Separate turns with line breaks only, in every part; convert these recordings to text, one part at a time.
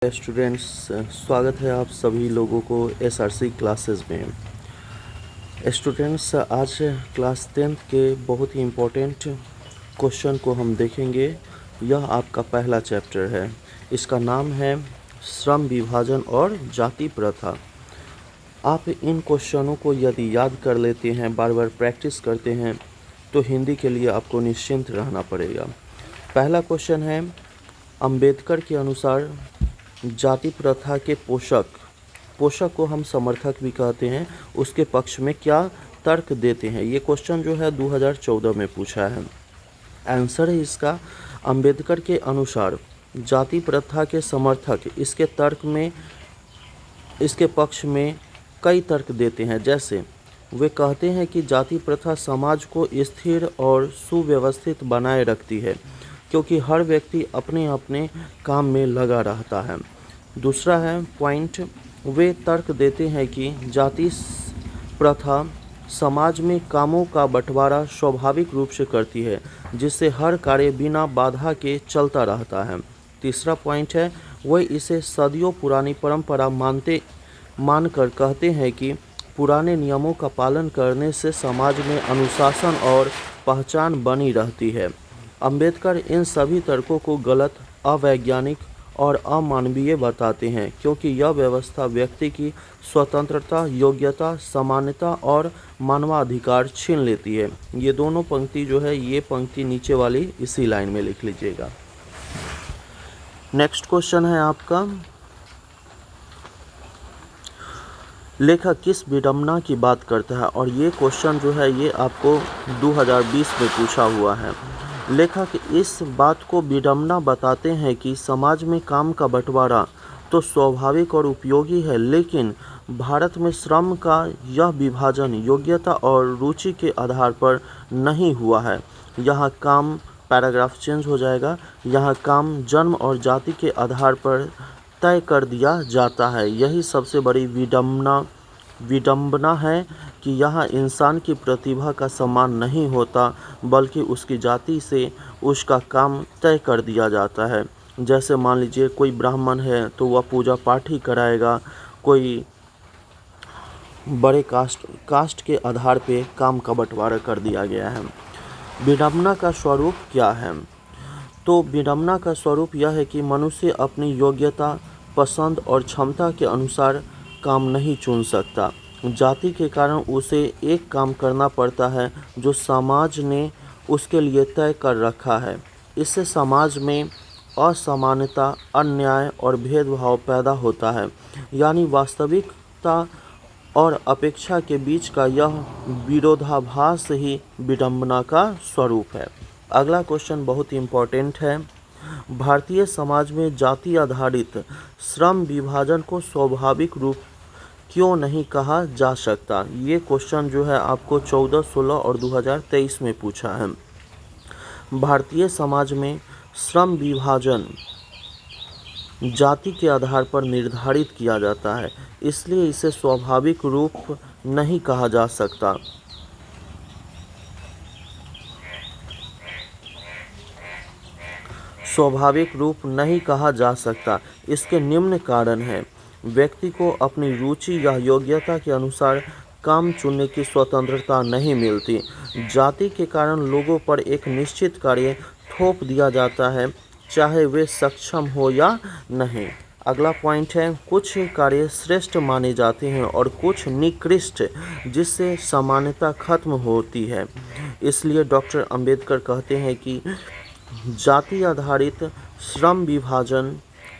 Students, स्वागत है आप सभी लोगों को एसआरसी क्लासेस में। स्टूडेंट्स, आज क्लास 10th के बहुत ही इम्पोर्टेंट क्वेश्चन को हम देखेंगे। यह आपका पहला चैप्टर है। इसका नाम है श्रम विभाजन और जाति प्रथा। आप इन क्वेश्चनों को यदि याद कर लेते हैं, बार बार प्रैक्टिस करते हैं, तो हिंदी के लिए आपको निश्चिंत रहना पड़ेगा। पहला क्वेश्चन है, अंबेडकर के अनुसार जाति प्रथा के पोषक को हम समर्थक भी कहते हैं, उसके पक्ष में क्या तर्क देते हैं। ये क्वेश्चन जो है 2014 में पूछा है। आंसर है इसका, अंबेडकर के अनुसार जाति प्रथा के समर्थक इसके पक्ष में कई तर्क देते हैं। जैसे वे कहते हैं कि जाति प्रथा समाज को स्थिर और सुव्यवस्थित बनाए रखती है, क्योंकि हर व्यक्ति अपने अपने काम में लगा रहता है। दूसरा है पॉइंट, वे तर्क देते हैं कि जाति प्रथा समाज में कामों का बंटवारा स्वाभाविक रूप से करती है, जिससे हर कार्य बिना बाधा के चलता रहता है। तीसरा पॉइंट है, वे इसे सदियों पुरानी परंपरा मानकर कहते हैं कि पुराने नियमों का पालन करने से समाज में अनुशासन और पहचान बनी रहती है। अंबेडकर इन सभी तर्कों को गलत, अवैज्ञानिक और अमानवीय बताते हैं, क्योंकि यह व्यवस्था व्यक्ति की स्वतंत्रता, योग्यता, समानता और मानवाधिकार छीन लेती है। ये दोनों पंक्ति जो है, ये पंक्ति नीचे वाली इसी लाइन में लिख लीजिएगा। नेक्स्ट क्वेश्चन है आपका, लेखक किस विडंबना की बात करता है। और ये क्वेश्चन जो है, ये आपको 2020 में पूछा हुआ है। लेखक इस बात को विडंबना बताते हैं कि समाज में काम का बंटवारा तो स्वाभाविक और उपयोगी है, लेकिन भारत में श्रम का यह विभाजन योग्यता और रुचि के आधार पर नहीं हुआ है। यहाँ काम, पैराग्राफ चेंज हो जाएगा, यहाँ काम जन्म और जाति के आधार पर तय कर दिया जाता है। यही सबसे बड़ी विडंबना है कि यहाँ इंसान की प्रतिभा का सम्मान नहीं होता, बल्कि उसकी जाति से उसका काम तय कर दिया जाता है। जैसे मान लीजिए कोई ब्राह्मण है तो वह पूजा पाठ ही कराएगा, कोई बड़े कास्ट के आधार पे काम का बंटवारा कर दिया गया है। विडंबना का स्वरूप क्या है? तो विडंबना का स्वरूप यह है कि मनुष्य अपनी योग्यता, पसंद और क्षमता के अनुसार काम नहीं चुन सकता। जाति के कारण उसे एक काम करना पड़ता है जो समाज ने उसके लिए तय कर रखा है। इससे समाज में असमानता, अन्याय और भेदभाव पैदा होता है। यानी वास्तविकता और अपेक्षा के बीच का यह विरोधाभास ही विडंबना का स्वरूप है। अगला क्वेश्चन बहुत इम्पोर्टेंट है। भारतीय समाज में जाति आधारित श्रम विभाजन को स्वाभाविक रूप क्यों नहीं कहा जा सकता। ये क्वेश्चन जो है आपको 14, 16 और 2023 में पूछा है। भारतीय समाज में श्रम विभाजन जाति के आधार पर निर्धारित किया जाता है, इसलिए इसे स्वाभाविक रूप नहीं कहा जा सकता। स्वाभाविक रूप नहीं कहा जा सकता। इसके निम्न कारण हैं। व्यक्ति को अपनी रुचि या योग्यता के अनुसार काम चुनने की स्वतंत्रता नहीं मिलती। जाति के कारण लोगों पर एक निश्चित कार्य थोप दिया जाता है, चाहे वे सक्षम हो या नहीं। अगला पॉइंट है, कुछ कार्य श्रेष्ठ माने जाते हैं और कुछ निकृष्ट, जिससे समानता खत्म होती है। इसलिए डॉक्टर अंबेडकर कहते हैं कि जाति आधारित श्रम विभाजन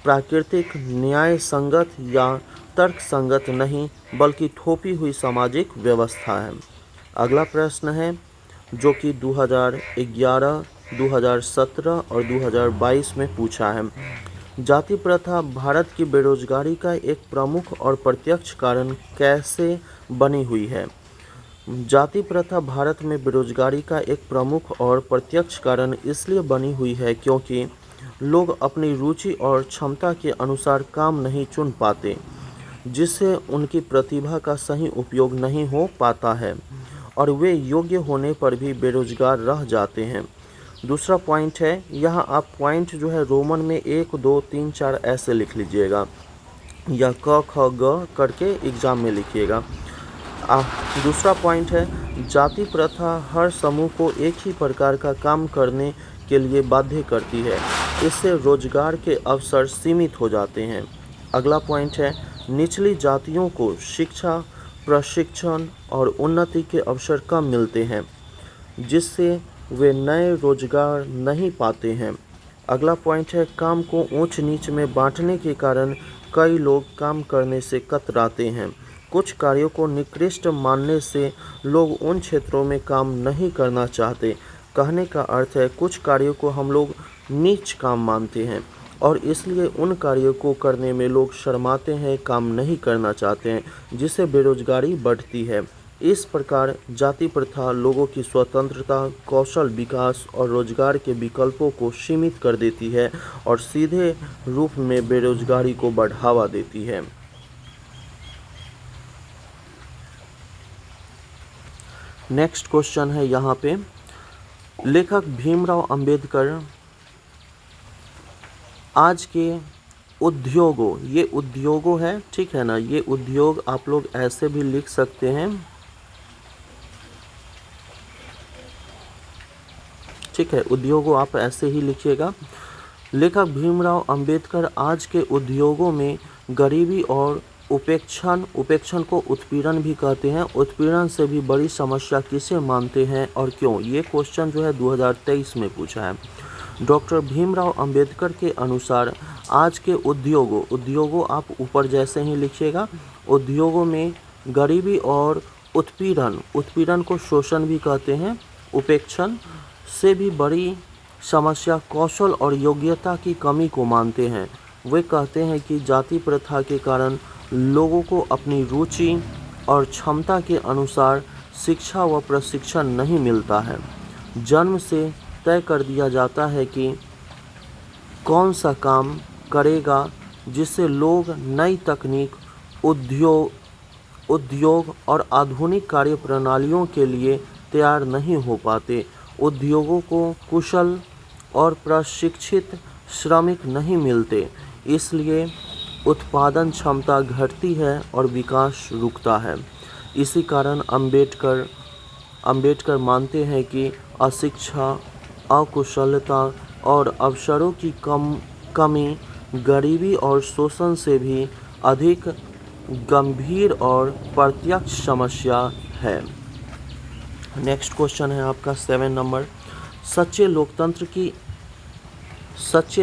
प्राकृतिक, न्याय संगत या तर्क संगत नहीं, बल्कि थोपी हुई सामाजिक व्यवस्था है। अगला प्रश्न है जो कि 2011, 2017 और 2022 में पूछा है। जाति प्रथा भारत की बेरोजगारी का एक प्रमुख और प्रत्यक्ष कारण कैसे बनी हुई है? जाति प्रथा भारत में बेरोजगारी का एक प्रमुख और प्रत्यक्ष कारण इसलिए बनी हुई है क्योंकि लोग अपनी रुचि और क्षमता के अनुसार काम नहीं चुन पाते, जिससे उनकी प्रतिभा का सही उपयोग नहीं हो पाता है और वे योग्य होने पर भी बेरोजगार रह जाते हैं। दूसरा पॉइंट है, यहाँ आप पॉइंट जो है रोमन में 1 2 3 4 ऐसे लिख लीजिएगा, या क ख ग करके एग्जाम में लिखिएगा। दूसरा पॉइंट है, जाति प्रथा हर समूह को एक ही प्रकार का काम करने के लिए बाध्य करती है। इससे रोजगार के अवसर सीमित हो जाते हैं। अगला पॉइंट है, निचली जातियों को शिक्षा, प्रशिक्षण और उन्नति के अवसर कम मिलते हैं, जिससे वे नए रोजगार नहीं पाते हैं। अगला पॉइंट है, काम को ऊंच नीच में बांटने के कारण कई लोग काम करने से कतराते हैं। कुछ कार्यों को निकृष्ट मानने से लोग उन क्षेत्रों में काम नहीं करना चाहते। कहने का अर्थ है, कुछ कार्यों को हम लोग नीच काम मानते हैं और इसलिए उन कार्यों को करने में लोग शर्माते हैं, काम नहीं करना चाहते हैं, जिससे बेरोजगारी बढ़ती है। इस प्रकार जाति प्रथा लोगों की स्वतंत्रता, कौशल विकास और रोजगार के विकल्पों को सीमित कर देती है और सीधे रूप में बेरोजगारी को बढ़ावा देती है। नेक्स्ट क्वेश्चन है यहाँ पे, लेखक भीमराव अंबेडकर आज के उद्योगों, ये उद्योगों है, ठीक है ना, ये उद्योग आप लोग ऐसे भी लिख सकते हैं, ठीक है, उद्योगों आप ऐसे ही लिखिएगा। लेखक भीमराव अंबेडकर आज के उद्योगों में गरीबी और उपेक्षण को उत्पीड़न भी कहते हैं। उत्पीड़न से भी बड़ी समस्या किसे मानते हैं और क्यों? ये क्वेश्चन जो है 2023 में पूछा है। डॉक्टर भीमराव अंबेडकर के अनुसार आज के उद्योगों आप ऊपर जैसे ही लिखिएगा, उद्योगों में गरीबी और उत्पीड़न को शोषण भी कहते हैं, उपेक्षण से भी बड़ी समस्या कौशल और योग्यता की कमी को मानते हैं। वे कहते हैं कि जाति प्रथा के कारण लोगों को अपनी रुचि और क्षमता के अनुसार शिक्षा व प्रशिक्षण नहीं मिलता है। जन्म से तय कर दिया जाता है कि कौन सा काम करेगा, जिससे लोग नई तकनीक, उद्योग और आधुनिक कार्य प्रणालियों के लिए तैयार नहीं हो पाते। उद्योगों को कुशल और प्रशिक्षित श्रमिक नहीं मिलते, इसलिए उत्पादन क्षमता घटती है और विकास रुकता है। इसी कारण अंबेडकर मानते हैं कि अशिक्षा, अकुशलता और अवसरों की कमी गरीबी और शोषण से भी अधिक गंभीर और प्रत्यक्ष समस्या है। नेक्स्ट क्वेश्चन है आपका 7 नंबर, सच्चे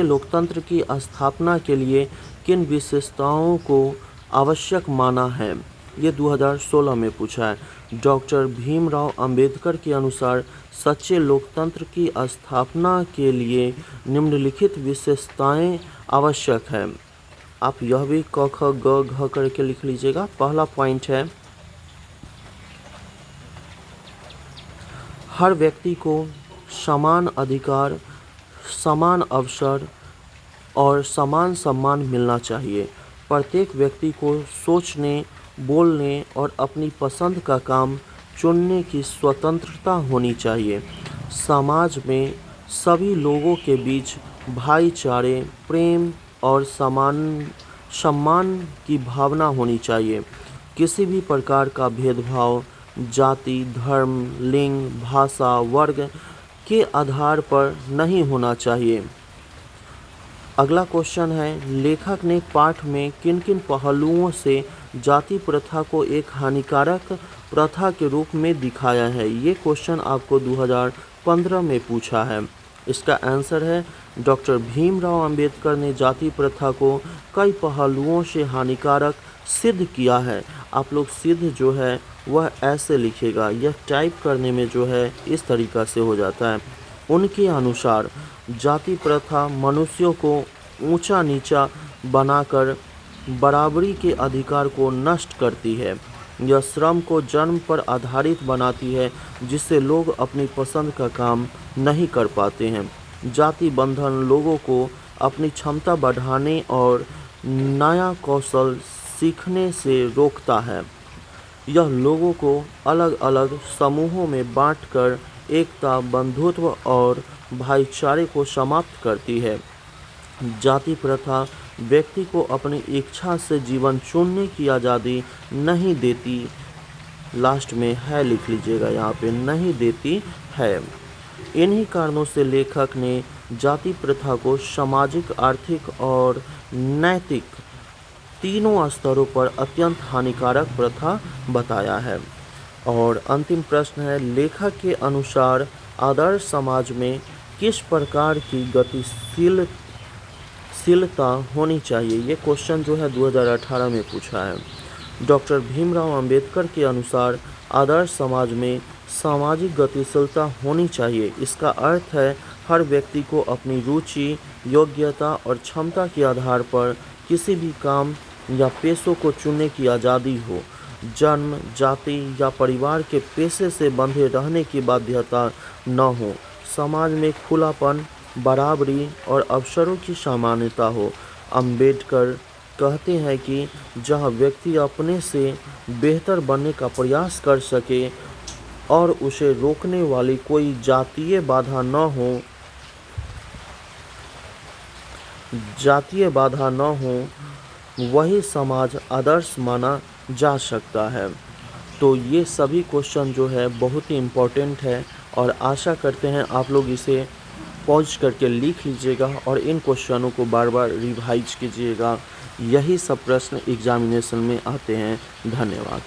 लोकतंत्र की स्थापना के लिए किन विशेषताओं को आवश्यक माना है? ये 2016 में पूछा है। डॉक्टर भीमराव अंबेडकर के अनुसार सच्चे लोकतंत्र की स्थापना के लिए निम्नलिखित विशेषताएं आवश्यक है। आप यह भी क ख ग घ करके लिख लीजिएगा। पहला पॉइंट है, हर व्यक्ति को समान अधिकार, समान अवसर और समान सम्मान मिलना चाहिए। प्रत्येक व्यक्ति को सोचने, बोलने और अपनी पसंद का काम चुनने की स्वतंत्रता होनी चाहिए। समाज में सभी लोगों के बीच भाईचारे, प्रेम और सम्मान की भावना होनी चाहिए। किसी भी प्रकार का भेदभाव जाति, धर्म, लिंग, भाषा, वर्ग के आधार पर नहीं होना चाहिए। अगला क्वेश्चन है, लेखक ने पाठ में किन किन पहलुओं से जाति प्रथा को एक हानिकारक प्रथा के रूप में दिखाया है? ये क्वेश्चन आपको 2015 में पूछा है। इसका आंसर है, डॉक्टर भीमराव अंबेडकर ने जाति प्रथा को कई पहलुओं से हानिकारक सिद्ध किया है। आप लोग सिद्ध जो है वह ऐसे लिखेगा, यह टाइप करने में जो है इस तरीक़ा से हो जाता है। उनके अनुसार जाति प्रथा मनुष्यों को ऊंचा नीचा बनाकर बराबरी के अधिकार को नष्ट करती है। यह श्रम को जन्म पर आधारित बनाती है, जिससे लोग अपनी पसंद का काम नहीं कर पाते हैं। जाति बंधन लोगों को अपनी क्षमता बढ़ाने और नया कौशल सीखने से रोकता है। यह लोगों को अलग अलग समूहों में बांटकर एकता, बंधुत्व और भाईचारे को समाप्त करती है। जाति प्रथा व्यक्ति को अपनी इच्छा से जीवन चुनने की आज़ादी नहीं देती। लास्ट में है लिख लीजिएगा, यहाँ पे नहीं देती है। इन्हीं कारणों से लेखक ने जाति प्रथा को सामाजिक, आर्थिक और नैतिक तीनों स्तरों पर अत्यंत हानिकारक प्रथा बताया है। और अंतिम प्रश्न है, लेखक के अनुसार आदर्श समाज में किस प्रकार की गतिशीलता होनी चाहिए? ये क्वेश्चन जो है 2018 में पूछा है। डॉक्टर भीमराव अंबेडकर के अनुसार आदर्श समाज में सामाजिक गतिशीलता होनी चाहिए। इसका अर्थ है हर व्यक्ति को अपनी रुचि, योग्यता और क्षमता के आधार पर किसी भी काम या पेशों को चुनने की आज़ादी हो। जन्म, जाति या परिवार के पेशे से बंधे रहने की बाध्यता न हो। समाज में खुलापन, बराबरी और अवसरों की समानता हो। अंबेडकर कहते हैं कि जहां व्यक्ति अपने से बेहतर बनने का प्रयास कर सके और उसे रोकने वाली कोई जातीय बाधा न हो, वही समाज आदर्श माना जा सकता है। तो ये सभी क्वेश्चन जो है बहुत ही इम्पोर्टेंट है और आशा करते हैं आप लोग इसे पॉज करके लिख लीजिएगा और इन क्वेश्चनों को बार बार रिवाइज कीजिएगा। यही सब प्रश्न एग्जामिनेशन में आते हैं। धन्यवाद।